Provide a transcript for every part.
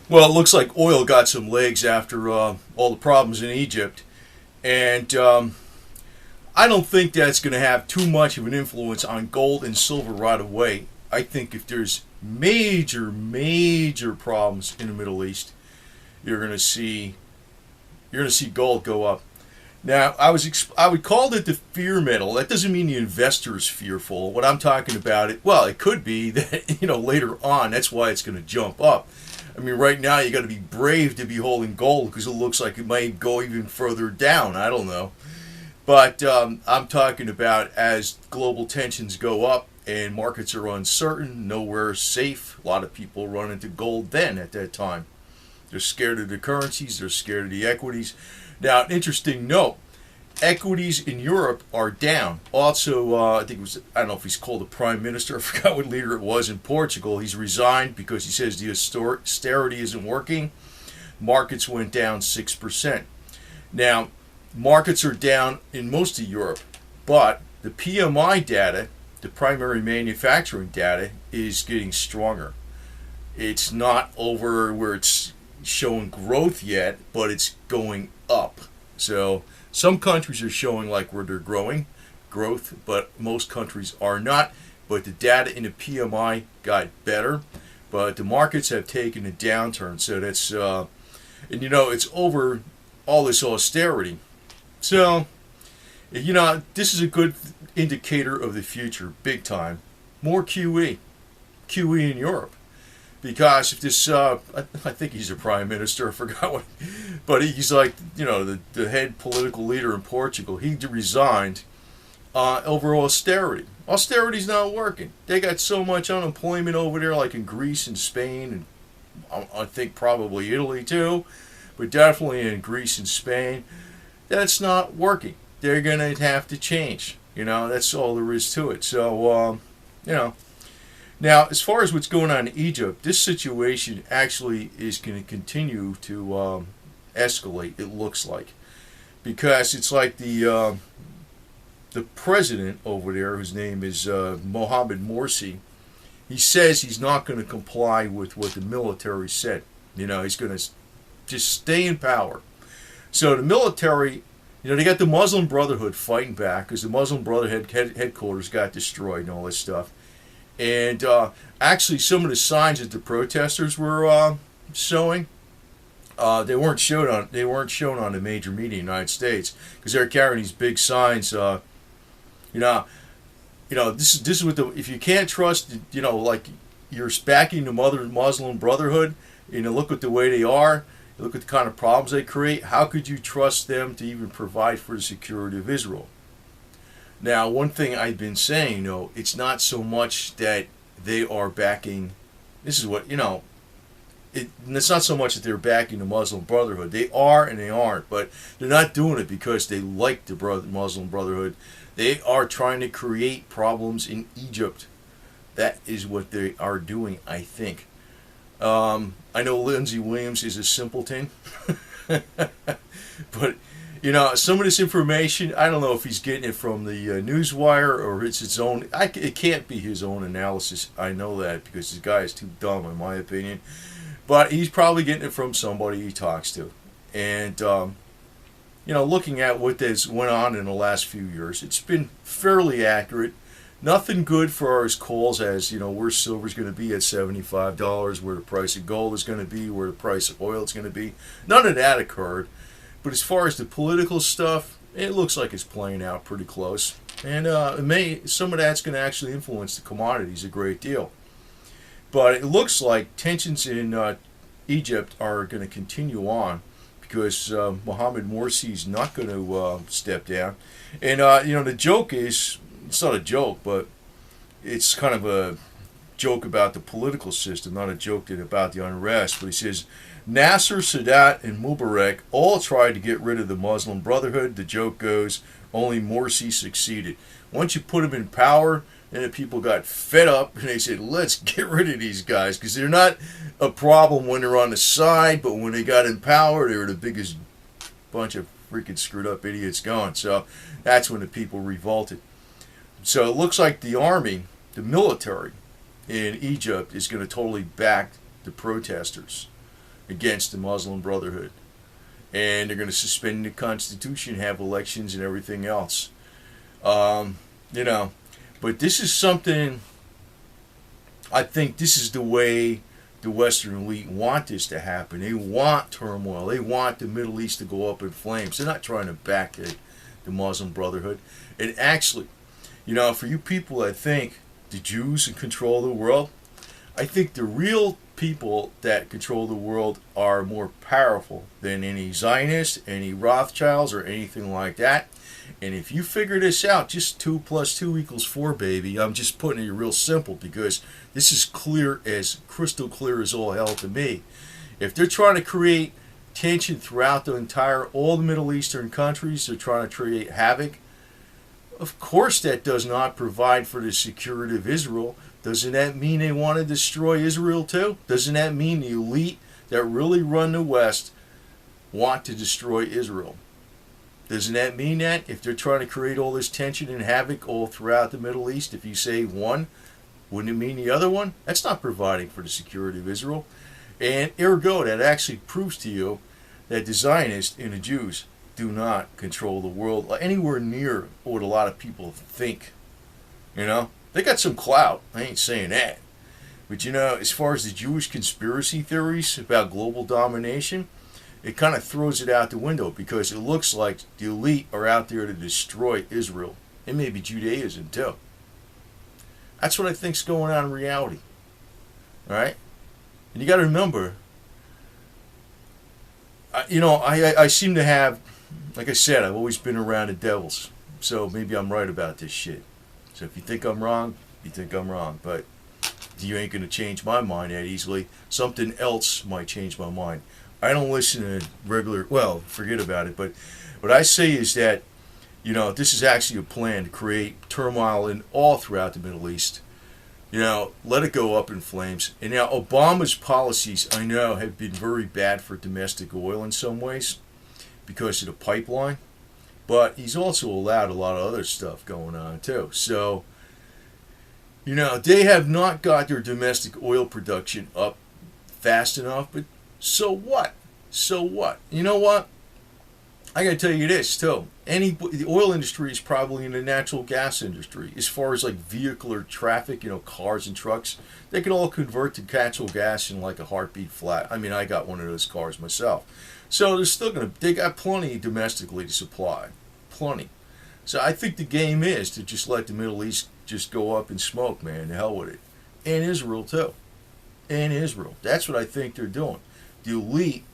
Well, it looks like oil got some legs after all the problems in Egypt, and I don't think that's going to have too much of an influence on gold and silver right away. I think if there's major problems in the Middle East, you're going to see gold go up. Now, I would call it the fear metal. That doesn't mean the investor is fearful. What I'm talking about, it could be that later on that's why it's going to jump up. I mean, right now you got to be brave to be holding gold because it looks like it might go even further down. I don't know, but I'm talking about as global tensions go up and markets are uncertain, nowhere safe. A lot of people run into gold then at that time. They're scared of the currencies. They're scared of the equities. Now, an interesting note: equities in Europe are down. Also, I think it was, I don't know if he's called a prime minister. I forgot what leader it was in Portugal. He's resigned because he says the austerity isn't working. Markets went down 6%. Now, markets are down in most of Europe, but the PMI data, the primary manufacturing data, is getting stronger. It's not over where it's showing growth yet, but it's going up. So some countries are showing like where they're growth, but most countries are not. But the data in the PMI got better, but the markets have taken a downturn. So that's it's over all this austerity. So this is a good indicator of the future, big time. More QE in Europe. Because if this, I think he's a prime minister, I forgot what, but he's like, the head political leader in Portugal. He resigned over austerity. Austerity's not working. They got so much unemployment over there, like in Greece and Spain, and I think probably Italy too, but definitely in Greece and Spain. That's not working. They're going to have to change. That's all there is to it. So, Now, as far as what's going on in Egypt, this situation actually is going to continue to escalate. It looks like, because it's like the president over there, whose name is Mohamed Morsi. He says he's not going to comply with what the military said. He's going to just stay in power. So the military, they got the Muslim Brotherhood fighting back because the Muslim Brotherhood headquarters got destroyed and all this stuff. And actually, some of the signs that the protesters were showing, they weren't shown on a major media in the United States because they're carrying these big signs. This is what if you can't trust, like you're backing the Muslim Brotherhood, look at the way they are, look at the kind of problems they create. How could you trust them to even provide for the security of Israel? Now, one thing I've been saying, it's not so much that they are backing. This is what it's not so much that they're backing the Muslim Brotherhood. They are and they aren't, but they're not doing it because they like the Muslim Brotherhood. They are trying to create problems in Egypt. That is what they are doing, I think. I know Lindsey Williams is a simpleton, but some of this information, I don't know if he's getting it from the Newswire or it's its own. It can't be his own analysis. I know that because this guy is too dumb, in my opinion. But he's probably getting it from somebody he talks to. And, looking at what has went on in the last few years, it's been fairly accurate. Nothing good for his calls as, where silver's going to be at $75, where the price of gold is going to be, where the price of oil is going to be. None of that occurred. But as far as the political stuff, it looks like it's playing out pretty close. And some of that's going to actually influence the commodities a great deal. But it looks like tensions in Egypt are going to continue on because Mohamed Morsi is not going to step down. And, the joke is, it's not a joke, but it's kind of a joke about the political system, not a joke about the unrest. But he says, Nasser, Sadat, and Mubarak all tried to get rid of the Muslim Brotherhood. The joke goes, only Morsi succeeded. Once you put him in power, then the people got fed up and they said, let's get rid of these guys because they're not a problem when they're on the side, but when they got in power, they were the biggest bunch of freaking screwed up idiots going. So that's when the people revolted. So it looks like the army, the military in Egypt is going to totally back the protesters. against the Muslim Brotherhood. And they're going to suspend the Constitution, have elections, and everything else. You know, but this is something, I think this is the way the Western elite want this to happen. They want turmoil. They want the Middle East to go up in flames. They're not trying to back the Muslim Brotherhood. And actually, you know, for you people that think the Jews control the world, I think the real people that control the world are more powerful than any Zionist, any Rothschilds, or anything like that. And if you figure this out, just 2 + 2 = 4, baby. I'm just putting it real simple because this is clear as crystal clear as all hell to me. If they're trying to create tension throughout all the Middle Eastern countries, they're trying to create havoc. Of course, that does not provide for the security of Israel. Doesn't that mean they want to destroy Israel too? Doesn't that mean the elite that really run the West want to destroy Israel? Doesn't that mean that if they're trying to create all this tension and havoc all throughout the Middle East, if you say one, wouldn't it mean the other one? That's not providing for the security of Israel. And ergo, that actually proves to you that the Zionists and the Jews do not control the world anywhere near what a lot of people think. You know? They got some clout. I ain't saying that. But you know, as far as the Jewish conspiracy theories about global domination, it kind of throws it out the window because it looks like the elite are out there to destroy Israel and maybe Judaism too. That's what I think's going on in reality. All right? And you got to remember, I seem to have, like I said, I've always been around the devils. So maybe I'm right about this shit. So if you think I'm wrong, you think I'm wrong. But you ain't going to change my mind that easily. Something else might change my mind. I don't listen to forget about it. But what I say is that, you know, this is actually a plan to create turmoil all throughout the Middle East. You know, let it go up in flames. And now Obama's policies, I know, have been very bad for domestic oil in some ways because of the pipeline. But he's also allowed a lot of other stuff going on too. So, you know, they have not got their domestic oil production up fast enough. But so what? So what? You know what? I got to tell you this too. The oil industry is probably in the natural gas industry. As far as like vehicular traffic, you know, cars and trucks, they can all convert to natural gas in like a heartbeat flat. I mean, I got one of those cars myself. So they got plenty domestically to supply. Plenty. So I think the game is to just let the Middle East just go up in smoke, man. The hell with it. And Israel too. And Israel. That's what I think they're doing. The elite,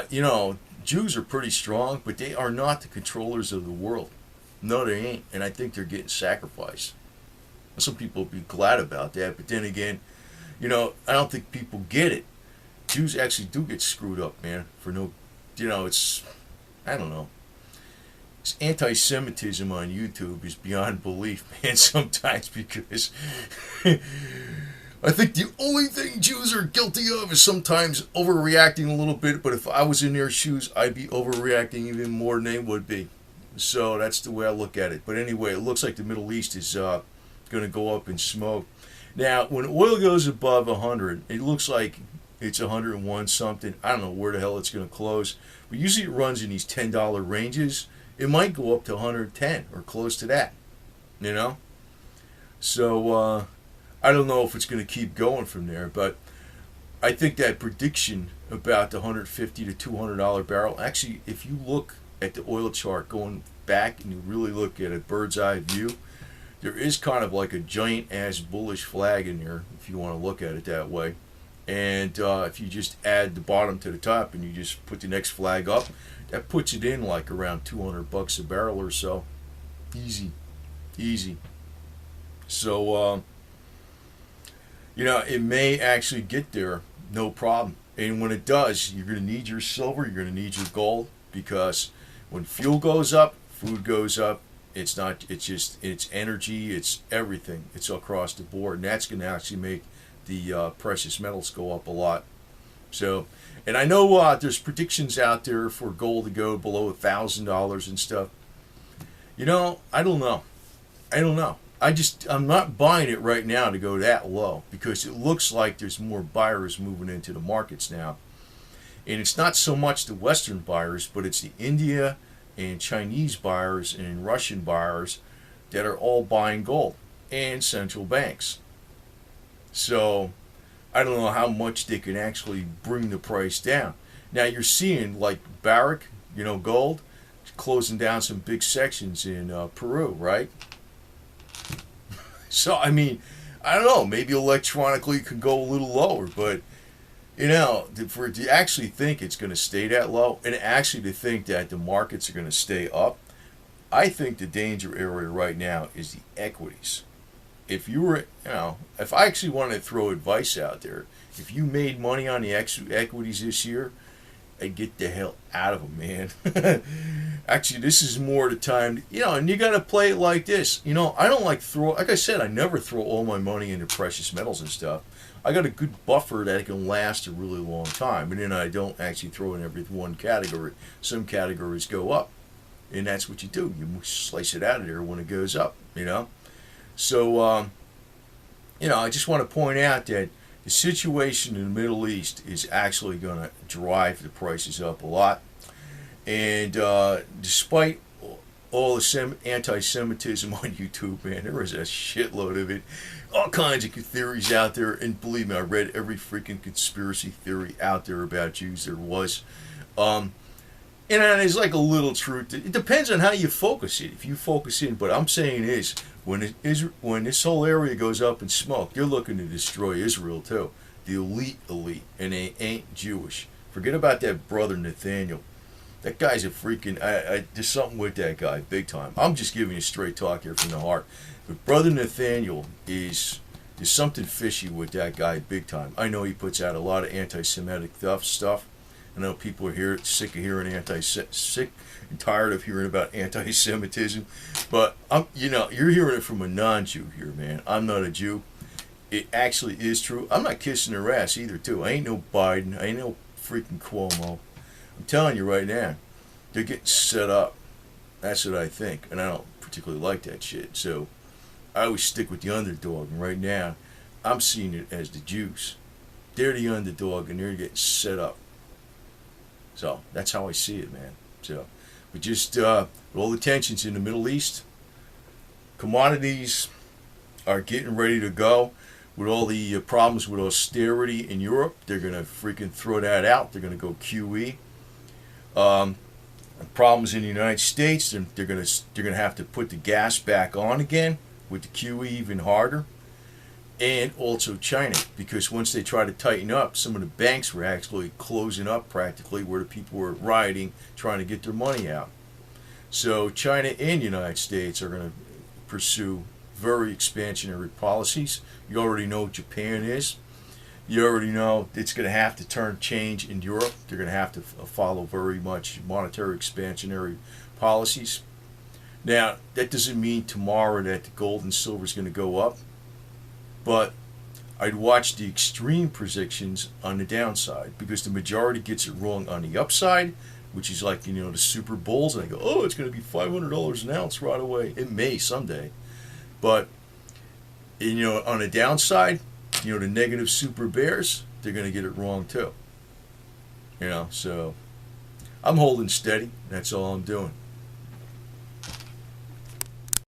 you know, Jews are pretty strong, but they are not the controllers of the world. No, they ain't. And I think they're getting sacrificed. Some people will be glad about that, but then again, you know, I don't think people get it. Jews actually do get screwed up, man, for no, you know, I don't know. This anti-Semitism on YouTube is beyond belief, man, sometimes because I think the only thing Jews are guilty of is sometimes overreacting a little bit, but if I was in their shoes, I'd be overreacting even more than they would be. So that's the way I look at it. But anyway, it looks like the Middle East is going to go up in smoke. Now, when oil goes above 100, it looks like it's 101 something. I don't know where the hell it's going to close. But usually it runs in these $10 ranges. It might go up to 110 or close to that, you know? So, I don't know if it's going to keep going from there, but I think that prediction about the $150 to $200 barrel, actually, if you look at the oil chart going back and you really look at a bird's eye view, there is kind of like a giant ass bullish flag in there, if you want to look at it that way. And if you just add the bottom to the top and you just put the next flag up, that puts it in like around $200 a barrel or so. Easy. So, you know, it may actually get there, no problem. And when it does, you're going to need your silver, you're going to need your gold, because when fuel goes up, food goes up. It's energy, it's everything. It's across the board. And that's going to actually make the precious metals go up a lot. So, and I know there's predictions out there for gold to go below $1,000 and stuff. You know, I don't know. I'm not buying it right now to go that low, because it looks like there's more buyers moving into the markets now. And it's not so much the Western buyers, but it's the India and Chinese buyers and Russian buyers that are all buying gold, and central banks. So I don't know how much they can actually bring the price down. Now you're seeing like Barrick, gold, closing down some big sections in Peru, right? So I mean, I don't know. Maybe electronically it could go a little lower, but for to actually think it's going to stay that low, and actually to think that the markets are going to stay up, I think the danger area right now is the equities. If you were, if I actually wanted to throw advice out there, if you made money on the equities this year, I'd get the hell out of them, man. Actually, this is more the time, and you got to play it like this. I don't like like I said, I never throw all my money into precious metals and stuff. I got a good buffer that can last a really long time, and then I don't actually throw in every one category. Some categories go up, and that's what you do. You slice it out of there when it goes up, So, I just want to point out that the situation in the Middle East is actually going to drive the prices up a lot. And despite all the anti-Semitism on YouTube, man, there is a shitload of it. All kinds of theories out there. And believe me, I read every freaking conspiracy theory out there about Jews there was. And there's like a little truth. It depends on how you focus it. If you focus in, but I'm saying is, when this whole area goes up in smoke, they're looking to destroy Israel too. The elite, and they ain't Jewish. Forget about that brother Nathaniel. That guy's a freaking. There's something with that guy, big time. I'm just giving you straight talk here from the heart. But brother Nathaniel there's something fishy with that guy, big time. I know he puts out a lot of anti-Semitic stuff. I know people are sick of hearing sick and tired of hearing about anti-Semitism, but you're hearing it from a non-Jew here, man. I'm not a Jew. It actually is true. I'm not kissing their ass either, too. I ain't no Biden. I ain't no freaking Cuomo. I'm telling you right now, they're getting set up. That's what I think, and I don't particularly like that shit. So I always stick with the underdog, and right now, I'm seeing it as the Jews. They're the underdog, and they're getting set up. So that's how I see it, man. So, but just with all the tensions in the Middle East, commodities are getting ready to go. With all the problems with austerity in Europe, they're gonna freaking throw that out. They're gonna go QE. Problems in the United States, they're gonna have to put the gas back on again with the QE even harder. And also China, because once they try to tighten up, some of the banks were actually closing up practically where the people were rioting, trying to get their money out. So China and the United States are going to pursue very expansionary policies. You already know what Japan is. You already know it's going to have to change in Europe. They're going to have to follow very much monetary expansionary policies. Now, that doesn't mean tomorrow that the gold and silver is going to go up. But I'd watch the extreme predictions on the downside because the majority gets it wrong on the upside, which is like, the super bulls. And I go, oh, it's going to be $500 an ounce right away. It may someday. But, on the downside, the negative super bears, they're going to get it wrong too. So I'm holding steady. That's all I'm doing.